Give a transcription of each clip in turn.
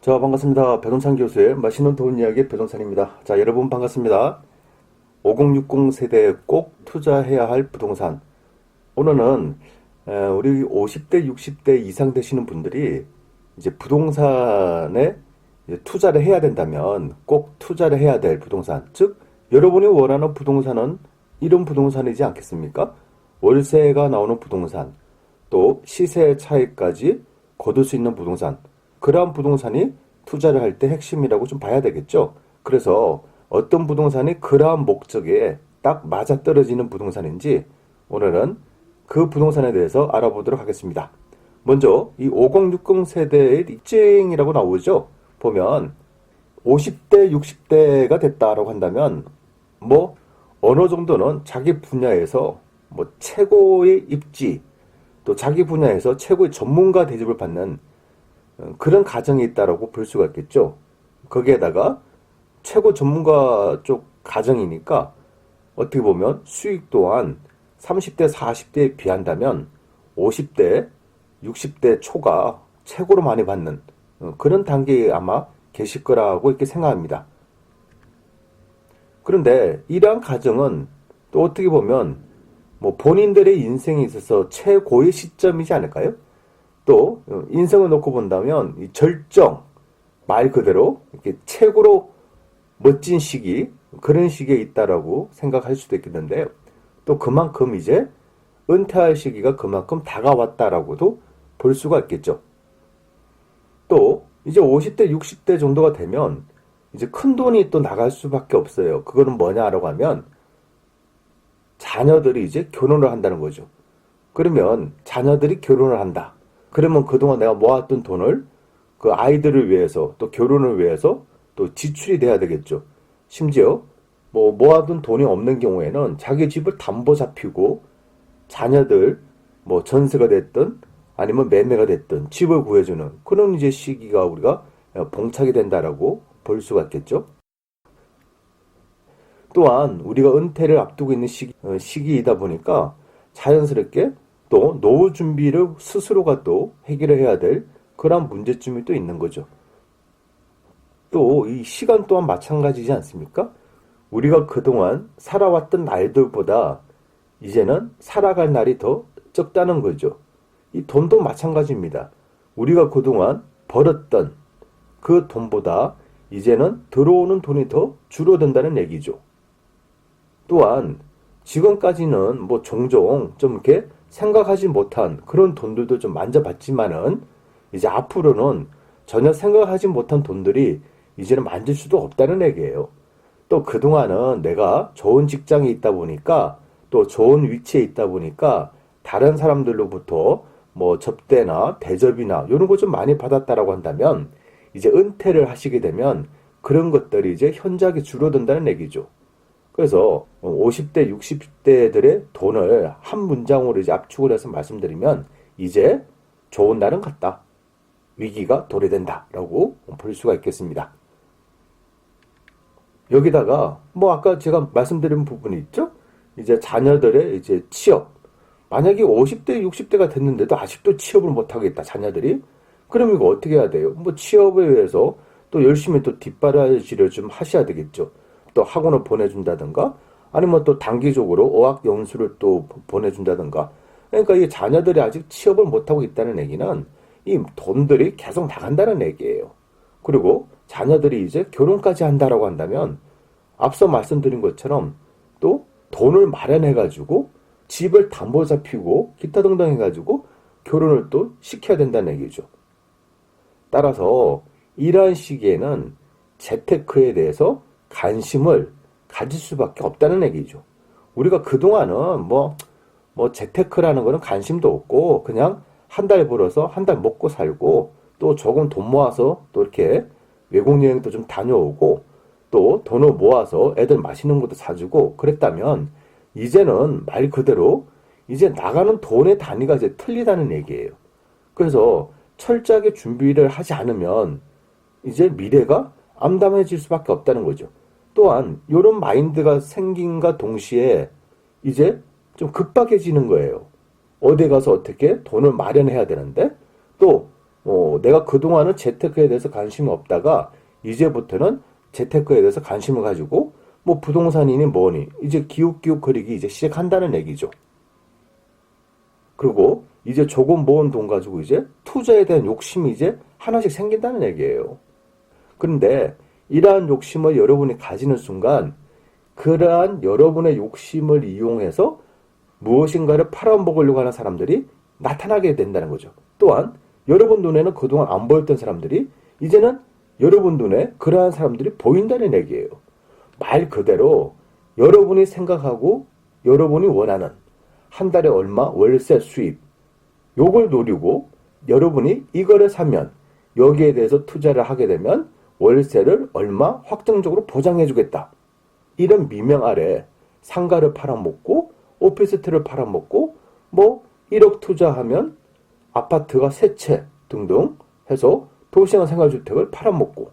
자, 반갑습니다. 배동찬 교수의 맛있는 돈 이야기 배동찬입니다. 자, 여러분 반갑습니다. 5060 세대에 꼭 투자해야 할 부동산. 오늘은 우리 50대, 60대 이상 되시는 분들이 이제 부동산에 이제 투자를 해야 된다면 꼭 투자를 해야 될 부동산. 즉, 여러분이 원하는 부동산은 이런 부동산이지 않겠습니까? 월세가 나오는 부동산, 또 시세 차익까지 거둘 수 있는 부동산. 그러한 부동산이 투자를 할 때 핵심이라고 좀 봐야 되겠죠. 그래서 어떤 부동산이 그러한 목적에 딱 맞아떨어지는 부동산인지 오늘은 그 부동산에 대해서 알아보도록 하겠습니다. 먼저 이 5060 세대의 입증이라고 나오죠. 보면 50대, 60대가 됐다라고 한다면 뭐 어느 정도는 자기 분야에서 뭐 최고의 입지, 또 자기 분야에서 최고의 전문가 대접을 받는 그런 가정이 있다라고 볼 수가 있겠죠. 거기에다가 최고 전문가 쪽 가정이니까 어떻게 보면 수익 또한 30대, 40대에 비한다면 50대, 60대 초가 최고로 많이 받는 그런 단계에 아마 계실 거라고 이렇게 생각합니다. 그런데 이러한 가정은 또 어떻게 보면 뭐 본인들의 인생에 있어서 최고의 시점이지 않을까요? 또 인생을 놓고 본다면 이 절정, 말 그대로 이렇게 최고로 멋진 시기, 그런 시기에 있다라고 생각할 수도 있겠는데요. 또 그만큼 이제 은퇴할 시기가 그만큼 다가왔다라고도 볼 수가 있겠죠. 또 이제 50대, 60대 정도가 되면 이제 큰 돈이 또 나갈 수밖에 없어요. 그거는 뭐냐라고 하면 자녀들이 이제 결혼을 한다는 거죠. 그러면 자녀들이 결혼을 한다. 그러면 그동안 내가 모았던 돈을 그 아이들을 위해서 또 결혼을 위해서 또 지출이 돼야 되겠죠. 심지어 뭐 모아둔 돈이 없는 경우에는 자기 집을 담보 잡히고 자녀들 뭐 전세가 됐든 아니면 매매가 됐든 집을 구해주는 그런 이제 시기가 우리가 봉착이 된다라고 볼 수가 있겠죠. 또한 우리가 은퇴를 앞두고 있는 시기이다 보니까 자연스럽게 또 노후 준비를 스스로가 또 해결을 해야 될 그런 문제점이 또 있는 거죠. 또 이 시간 또한 마찬가지지 않습니까? 우리가 그동안 살아왔던 날들보다 이제는 살아갈 날이 더 적다는 거죠. 이 돈도 마찬가지입니다. 우리가 그동안 벌었던 그 돈보다 이제는 들어오는 돈이 더 줄어든다는 얘기죠. 또한 지금까지는 뭐 종종 좀 이렇게 생각하지 못한 그런 돈들도 좀 만져봤지만은 이제 앞으로는 전혀 생각하지 못한 돈들이 이제는 만질 수도 없다는 얘기예요. 또 그동안은 내가 좋은 직장에 있다 보니까 또 좋은 위치에 있다 보니까 다른 사람들로부터 뭐 접대나 대접이나 이런 거 좀 많이 받았다라고 한다면 이제 은퇴를 하시게 되면 그런 것들이 이제 현저하게 줄어든다는 얘기죠. 그래서 50대, 60대들의 돈을 한 문장으로 이제 압축을 해서 말씀드리면 이제 좋은 날은 갔다. 위기가 도래된다라고 볼 수가 있겠습니다. 여기다가 뭐 아까 제가 말씀드린 부분이 있죠? 이제 자녀들의 이제 취업. 만약에 50대, 60대가 됐는데도 아직도 취업을 못 하겠다, 자녀들이. 그럼 이거 어떻게 해야 돼요? 뭐 취업에 위해서 또 열심히 또 뒷바라지를 좀 하셔야 되겠죠. 또 학원을 보내준다든가 아니면 또 단기적으로 어학 연수를 또 보내준다든가. 그러니까 이 자녀들이 아직 취업을 못하고 있다는 얘기는 이 돈들이 계속 나간다는 얘기예요. 그리고 자녀들이 이제 결혼까지 한다라고 한다면 앞서 말씀드린 것처럼 또 돈을 마련해가지고 집을 담보 잡히고 기타 등등 해가지고 결혼을 또 시켜야 된다는 얘기죠. 따라서 이러한 시기에는 재테크에 대해서 관심을 가질 수밖에 없다는 얘기죠. 우리가 그동안은 뭐 재테크라는 거는 관심도 없고 그냥 한 달 벌어서 한 달 먹고 살고 또 조금 돈 모아서 또 이렇게 외국 여행도 좀 다녀오고 또 돈을 모아서 애들 맛있는 것도 사주고 그랬다면 이제는 말 그대로 이제 나가는 돈의 단위가 이제 틀리다는 얘기예요. 그래서 철저하게 준비를 하지 않으면 이제 미래가 암담해질 수밖에 없다는 거죠. 또한 이런 마인드가 생긴과 동시에 이제 좀 급박해지는 거예요. 어디 가서 어떻게 돈을 마련해야 되는데 또 내가 그동안은 재테크에 대해서 관심이 없다가 이제부터는 재테크에 대해서 관심을 가지고 뭐 부동산이니 뭐니 이제 기웃기웃 거리기 이제 시작한다는 얘기죠. 그리고 이제 조금 모은 돈 가지고 이제 투자에 대한 욕심이 이제 하나씩 생긴다는 얘기예요. 그런데 이러한 욕심을 여러분이 가지는 순간 그러한 여러분의 욕심을 이용해서 무엇인가를 팔아먹으려고 하는 사람들이 나타나게 된다는 거죠. 또한 여러분 눈에는 그동안 안 보였던 사람들이 이제는 여러분 눈에 그러한 사람들이 보인다는 얘기예요. 말 그대로 여러분이 생각하고 여러분이 원하는 한 달에 얼마 월세 수입 요걸 노리고 여러분이 이거를 사면 여기에 대해서 투자를 하게 되면 월세를 얼마 확정적으로 보장해 주겠다. 이런 미명 아래 상가를 팔아먹고 오피스텔을 팔아먹고 뭐 1억 투자하면 아파트가 3채 등등 해서 도시형 생활주택을 팔아먹고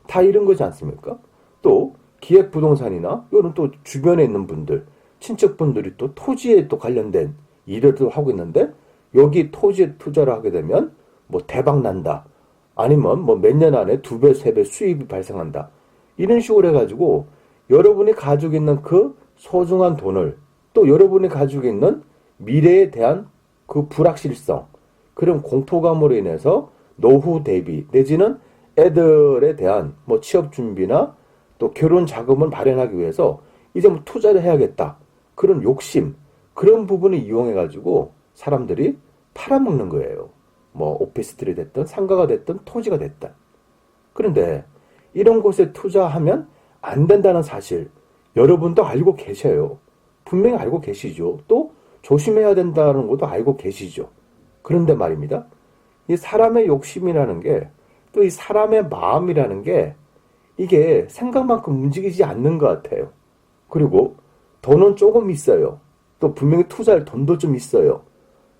다 이런 거지 않습니까? 또 기획부동산이나 이런 또 주변에 있는 분들 친척분들이 또 토지에 또 관련된 일을 또 하고 있는데 여기 토지에 투자를 하게 되면 뭐 대박 난다. 아니면 뭐 몇 년 안에 2배, 3배 수입이 발생한다. 이런 식으로 해가지고 여러분이 가지고 있는 그 소중한 돈을 또 여러분이 가지고 있는 미래에 대한 그 불확실성, 그런 공포감으로 인해서 노후 대비 내지는 애들에 대한 뭐 취업 준비나 또 결혼 자금을 마련하기 위해서 이제 뭐 투자를 해야겠다. 그런 욕심, 그런 부분을 이용해가지고 사람들이 팔아먹는 거예요. 뭐 오피스텔이 됐든 상가가 됐든 토지가 됐든. 그런데 이런 곳에 투자하면 안 된다는 사실 여러분도 알고 계셔요. 분명히 알고 계시죠. 또 조심해야 된다는 것도 알고 계시죠. 그런데 말입니다. 이 사람의 욕심이라는 게 또 이 사람의 마음이라는 게 이게 생각만큼 움직이지 않는 것 같아요. 그리고 돈은 조금 있어요. 또 분명히 투자할 돈도 좀 있어요.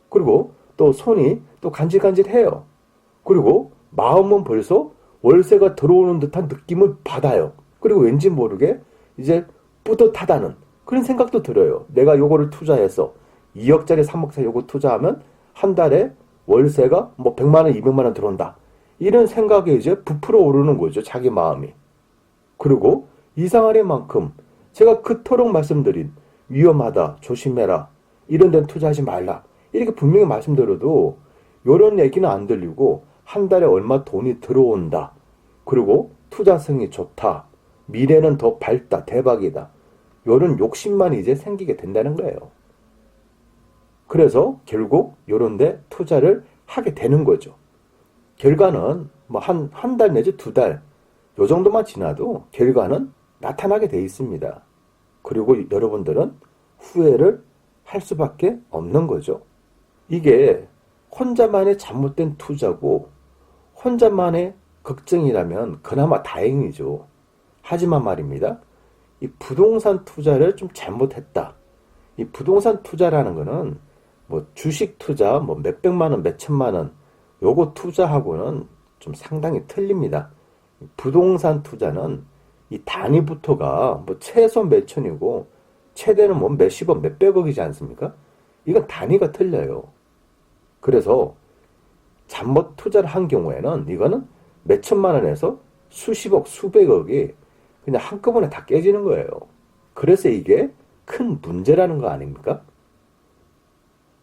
그리고 또 손이 또 간질간질해요. 그리고 마음은 벌써 월세가 들어오는 듯한 느낌을 받아요. 그리고 왠지 모르게 이제 뿌듯하다는 그런 생각도 들어요. 내가 요거를 투자해서 2억짜리 3억짜리 요거 투자하면 한 달에 월세가 뭐 100만 원, 200만 원 들어온다. 이런 생각에 이제 부풀어 오르는 거죠. 자기 마음이. 그리고 이상하리만큼 제가 그토록 말씀드린 위험하다, 조심해라, 이런 데는 투자하지 말라 이렇게 분명히 말씀드려도 이런 얘기는 안 들리고 한 달에 얼마 돈이 들어온다. 그리고 투자성이 좋다. 미래는 더 밝다. 대박이다. 이런 욕심만 이제 생기게 된다는 거예요. 그래서 결국 이런 데 투자를 하게 되는 거죠. 결과는 뭐 한 달 내지 2달 요 정도만 지나도 결과는 나타나게 돼 있습니다. 그리고 여러분들은 후회를 할 수밖에 없는 거죠. 이게 혼자만의 잘못된 투자고 혼자만의 걱정이라면 그나마 다행이죠. 하지만 말입니다. 이 부동산 투자를 좀 잘못했다. 이 부동산 투자라는 거는 뭐 주식 투자 뭐 몇백만 원, 몇천만 원 요거 투자하고는 좀 상당히 틀립니다. 부동산 투자는 이 단위부터가 뭐 최소 몇천이고 최대는 뭐 몇십억, 몇백억이지 않습니까? 이건 단위가 틀려요. 그래서 잘못 투자를 한 경우에는 이거는 몇천만 원에서 수십억, 수백억이 그냥 한꺼번에 다 깨지는 거예요. 그래서 이게 큰 문제라는 거 아닙니까?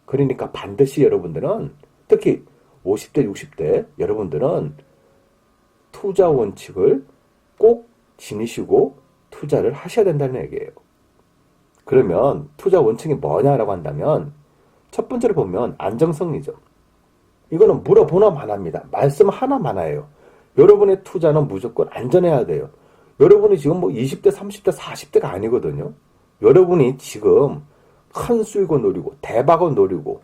그러니까 반드시 여러분들은 특히 50대, 60대 여러분들은 투자 원칙을 꼭 지니시고 투자를 하셔야 된다는 얘기예요. 그러면 투자 원칙이 뭐냐라고 한다면 첫 번째로 보면 안정성이죠. 이거는 물어보나 마나입니다. 말씀 하나 마나예요. 여러분의 투자는 무조건 안전해야 돼요. 여러분이 지금 뭐 20대, 30대, 40대가 아니거든요. 여러분이 지금 큰 수익을 노리고 대박을 노리고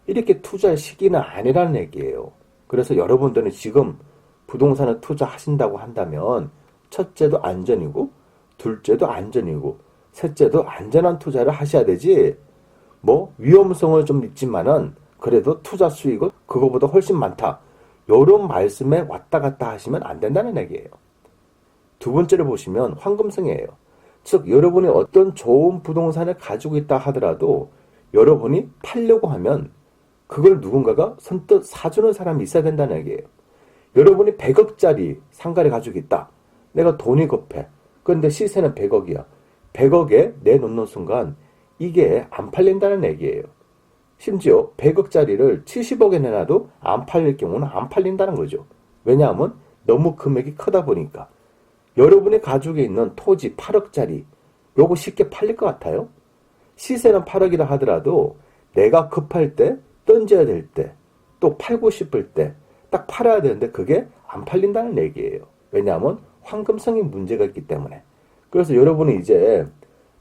이렇게 투자할 시기는 아니라는 얘기예요. 그래서 여러분들은 지금 부동산을 투자하신다고 한다면 첫째도 안전이고 둘째도 안전이고 셋째도 안전한 투자를 하셔야 되지 뭐 위험성을 좀 있지만은 그래도 투자 수익은 그거보다 훨씬 많다. 이런 말씀에 왔다 갔다 하시면 안 된다는 얘기예요. 두 번째로 보시면 황금성이에요. 즉 여러분이 어떤 좋은 부동산을 가지고 있다 하더라도 여러분이 팔려고 하면 그걸 누군가가 선뜻 사주는 사람이 있어야 된다는 얘기예요. 여러분이 100억짜리 상가를 가지고 있다. 내가 돈이 급해. 그런데 시세는 100억이야. 100억에 내놓는 순간 이게 안 팔린다는 얘기예요. 심지어 100억짜리를 70억에 내놔도 안 팔릴 경우는 안 팔린다는 거죠. 왜냐하면 너무 금액이 크다 보니까. 여러분이 가지고 있는 토지 8억짜리 요거 쉽게 팔릴 것 같아요? 시세는 8억이라 하더라도 내가 급할 때, 던져야 될 때, 또 팔고 싶을 때 딱 팔아야 되는데 그게 안 팔린다는 얘기예요. 왜냐하면 황금성이 문제가 있기 때문에. 그래서 여러분이 이제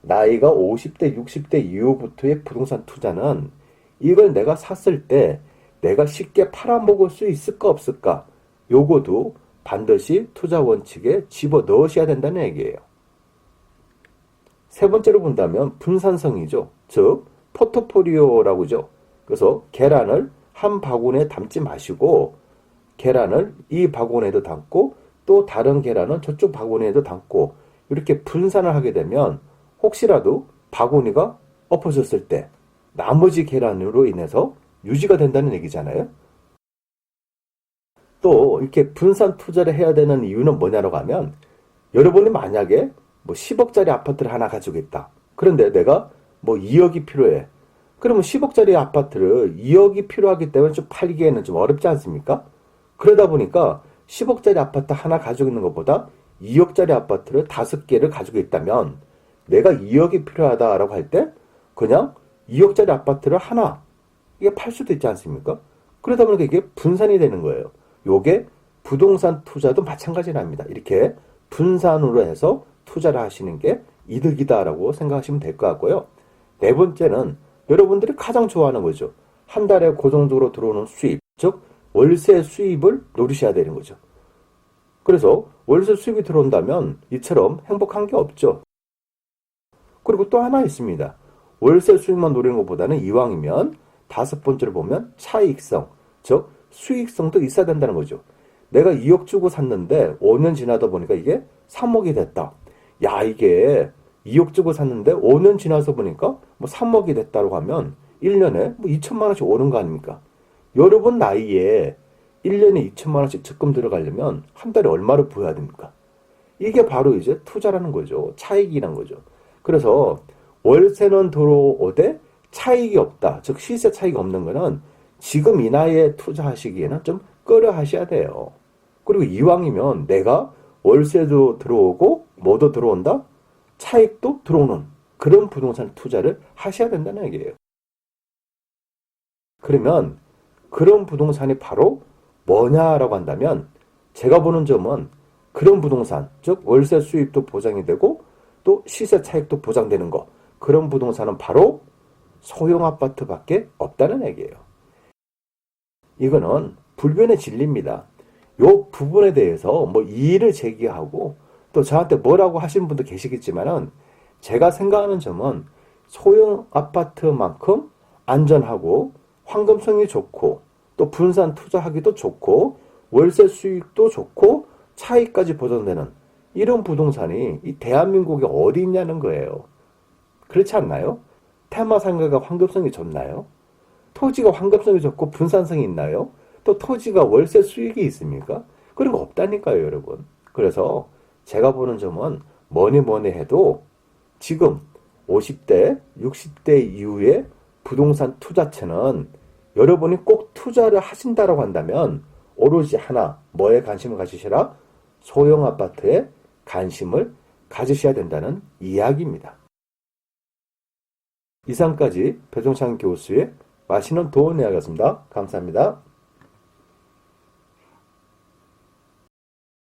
나이가 50대, 60대 이후부터의 부동산 투자는 이걸 내가 샀을 때 내가 쉽게 팔아먹을 수 있을까 없을까? 요거도 반드시 투자 원칙에 집어 넣으셔야 된다는 얘기예요. 세 번째로 본다면 분산성이죠. 즉 포트포리오라고 하죠. 그래서 계란을 한 바구니에 담지 마시고 계란을 이 바구니에도 담고 또 다른 계란은 저쪽 바구니에도 담고 이렇게 분산을 하게 되면 혹시라도 바구니가 엎어졌을 때 나머지 계란으로 인해서 유지가 된다는 얘기잖아요. 또 이렇게 분산 투자를 해야 되는 이유는 뭐냐라고 하면 여러분이 만약에 뭐 10억짜리 아파트를 하나 가지고 있다. 그런데 내가 뭐 2억이 필요해. 그러면 10억짜리 아파트를 2억이 필요하기 때문에 좀 팔기에는 좀 어렵지 않습니까? 그러다 보니까 10억짜리 아파트 하나 가지고 있는 것보다 2억짜리 아파트를 5개를 가지고 있다면 내가 2억이 필요하다라고 할 때 그냥 2억짜리 아파트를 하나 이게 팔 수도 있지 않습니까? 그러다 보니까 이게 분산이 되는 거예요. 요게 부동산 투자도 마찬가지랍니다. 이렇게 분산으로 해서 투자를 하시는 게 이득이다라고 생각하시면 될 것 같고요. 네 번째는 여러분들이 가장 좋아하는 거죠. 한 달에 고정적으로 들어오는 수입, 즉 월세 수입을 노리셔야 되는 거죠. 그래서 월세 수입이 들어온다면 이처럼 행복한 게 없죠. 그리고 또 하나 있습니다. 월세 수입만 노리는 것보다는 이왕이면 5번째로 보면 차익성, 즉 수익성도 있어야 된다는 거죠. 내가 2억 주고 샀는데 5년 지나다 보니까 이게 3억이 됐다. 야, 이게 2억 주고 샀는데 5년 지나서 보니까 뭐 3억이 됐다고 하면 1년에 뭐 2천만 원씩 오는 거 아닙니까? 여러분 나이에 1년에 2천만 원씩 적금 들어가려면 한 달에 얼마를 부어야 됩니까? 이게 바로 이제 투자라는 거죠. 차익이란 거죠. 그래서 월세는 들어오되 차익이 없다. 즉 시세 차익이 없는 거는 지금 이 나이에 투자하시기에는 좀 꺼려 하셔야 돼요. 그리고 이왕이면 내가 월세도 들어오고 뭐도 들어온다? 차익도 들어오는 그런 부동산 투자를 하셔야 된다는 얘기예요. 그러면 그런 부동산이 바로 뭐냐라고 한다면 제가 보는 점은 그런 부동산, 즉 월세 수입도 보장이 되고 또 시세 차익도 보장되는 거, 그런 부동산은 바로 소형 아파트밖에 없다는 얘기예요. 이거는 불변의 진리입니다. 요 부분에 대해서 뭐 이의를 제기하고 또 저한테 뭐라고 하시는 분도 계시겠지만은 제가 생각하는 점은 소형 아파트만큼 안전하고 황금성이 좋고 또 분산 투자하기도 좋고 월세 수익도 좋고 차익까지 보장되는 이런 부동산이 이 대한민국에 어디 있냐는 거예요. 그렇지 않나요? 테마상가가 황금성이 좋나요? 토지가 황금성이 좋고 분산성이 있나요? 또 토지가 월세 수익이 있습니까? 그런 거 없다니까요, 여러분. 그래서 제가 보는 점은 뭐니 해도 지금 50대, 60대 이후에 부동산 투자처는 여러분이 꼭 투자를 하신다라고 한다면 오로지 하나, 뭐에 관심을 가지시라? 소형 아파트에 관심을 가지셔야 된다는 이야기입니다. 이상까지 배종찬 교수의 맛있는 도움 이야기였습니다. 감사합니다.